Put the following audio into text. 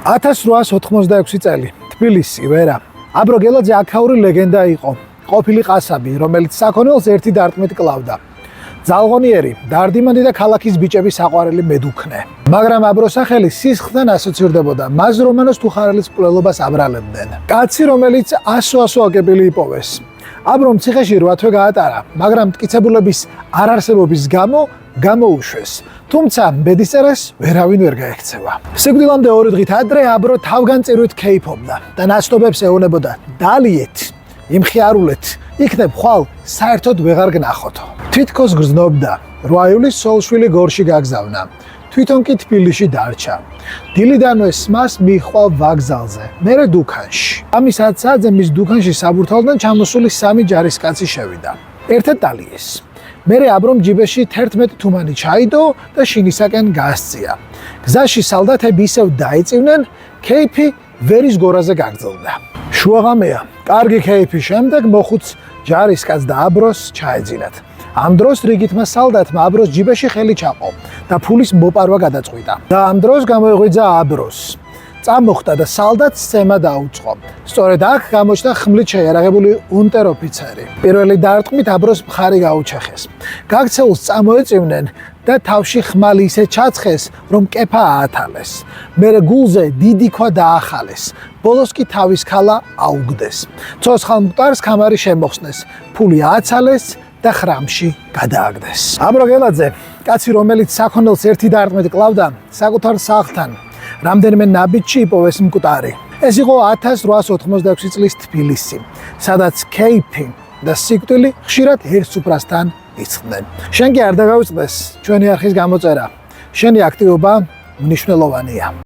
1886 წელი, თბილისი, ვერა. აბრო გელაძე აქაური ლეგენდა იყო. ყოფილი ყასაბი, რომელიც საქონელს ერთი დარტყმით კლავდა. ძალღონიერი, დარდიმანდი და ქალაქის ბიჭების საყვარელი მედუქნე. მაგრამ აბროს სახელი სისხლთან ასოცირდებოდა. მას რომანოს თუხარელის მკვლელობას აბრალებდნენ. კაცი, რომელიც ასო აკებელი იპოვეს. აბრომ ციხეში 8 თვე გაატარა, მაგრამ მტკიცებულების არარსებობის გამო გამოუშვეს. თუმცა ბედისწერას ვერავინ ვერ გაექცევა. სიკვდილამდე 2 დღით ადრე აბრო თავგანწირვით ქეიფობდა და ნაცნობებს ეუბნებოდა დალიეთ, იმხიარულეთ, იქნებ ხვალ საერთოდ ვეღარ გნახოთო. თითქოს გრძნობდა, 8 ივლისს სოლშვილი გორში გაგზავნა. თვითონ კი თბილისში დარჩა. დილიდანვე მას მიჰყვა ვაგზალზე, მერე დუქანში. ამის 10 საათზე მის დუქანში საბურთალოდან ჩამოსული 3 ჯარისკაცი შევიდა. ერთად დალიეს. მერე აბრომ ჯიბეში 11 თუმანი ჩაიდო და შინისაკენ გასწია. გზაში სალდათები ისევ დაიწივნენ, ქეიფი ვერის გორაზე გაგრძელდა. შუაღამეა, კარგი ქეიფის შემდეგ მოხუც ჯარისკაცს და აბროს ჩაეძინათ. ამ დროს რიგითმა სალდათმა აბროს ჯიბეში ხელი ჩაყო და ფულის მოპარვა გადაწყვიტა. და ამ დროს გამოიღვიძა აბროს. წამოხდა და სალდათს სცემა დაუწყო. სწორედ აქ გამოჩნდა ხმლით შეიარაღებული უნტერ-ოფიცერი. პირველი დარტყმით აბროს მხარი გაუჩეხეს. გაქცეულს წამოეწივნენ და თავში ხმალი ისე ჩაცხეს, რომ კეფა აათალეს. მერე გულზე დიდი ქვა დაახალეს. ბოლოს კი თავის ქალა აუგდეს. ცოცხალ მკვდარს ქამარი შემოხსნეს. ფული ააცალეს და ხრამში გადააგდეს. აბრო გელაძე, კაცი, რომელიც საქონელს ერთი დარტყმით კლავდა, საკუთარ სახლთან რამდენიმე ნაბიჯში იპოვეს მკვდარი. ეს იყო 1886 წლის თბილისი, სადაც ქეიფი და სიკვდილი ხშირად ერთ სუფრასთან იწყდნენ. შენ კი არ დაგავიწყდეს ჩვენი არხის გამოწერა. შენი აქტივობა მნიშვნელოვანია.